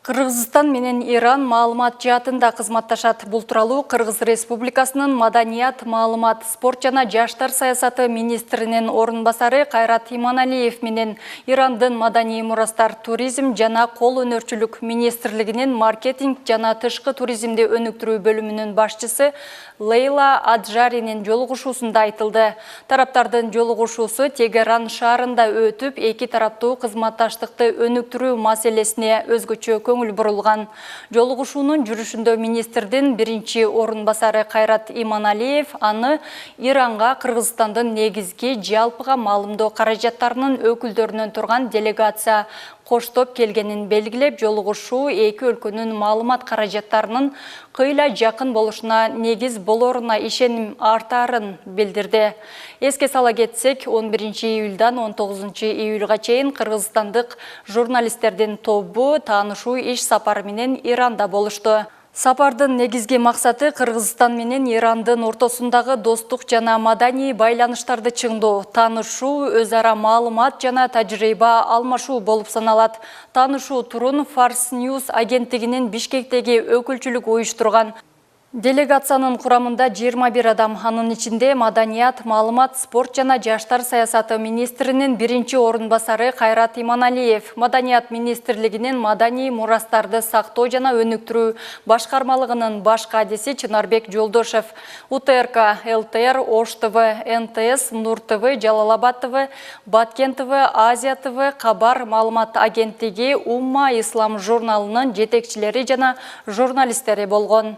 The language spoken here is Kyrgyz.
Кыргызстан менен Иран маалымат жаатында кызматташат. Бул тууралуу Кыргыз Республикасынын Маданият, маалымат, спорт жана жаштар саясаты министринин орун басары Кайрат Иманалиев менен Ирандын маданий мурастар, туризм жана кол өнөрчүлүк министрлигинин маркетинг жана тышкы туризмди өнүктүрүү бөлүмүнүн башчысы Лейла Аджаринин жолугушуусунда айтылды. Тараптардын жолугушуусу Тегеран шаарында өтүп, эки тараптуу кызматташтыкты өнүктүрүү маселесине өзгөчө көңүл бурулган. Жолугушуунун жүрүшүндө министрдин биринчи орун басары Кайрат Иманалиев аны Иранга Кыргызстандын негизги жалпыга маалымдоо каражаттарынын өкүлдөрүнөн турган делегация коштоп келгенин белгилеп, жолугушуу эки өлкөнүн маалымат каражаттарынын кыйла жакын болушуна негиз болоруна ишеним артаарын билдирди. Эске сала кетсек, 11-июлдан 19-июлга чейин кыргызстандык журналисттердин тобу таанышуу иш сапары менен Иранда болушту. Сапардын негизги максаты Кыргызстан менен Ирандын ортосундагы достук жана маданий байланыштарды чыңдоо, таанышуу, өз ара маалымат жана тажрыйба алмашуу болуп саналат. Таанышуу турун Фарс Ньюс агенттигинин Бишкектеги өкүлчүлүгү уюштурган. Делегациянын курамында 21 адам, анын ичинде Маданият, маалымат, спорт жана жаштар саясаты министринин биринчи орун басары Кайрат Иманалиев, Маданият министрлигинин маданий мурастарды сактоо жана өнүктүрүү башкармалыгынын баш кадиси Чынарбек Жолдошев, УТРК, ЛТР, Ош ТВ, НТС, Нур ТВ, Жалалабад ТВ, Баткен ТВ, Азия ТВ, Кабар маалымат агенттиги, Умма Ислам журналынын жетекчилери жана журналисттери болгон.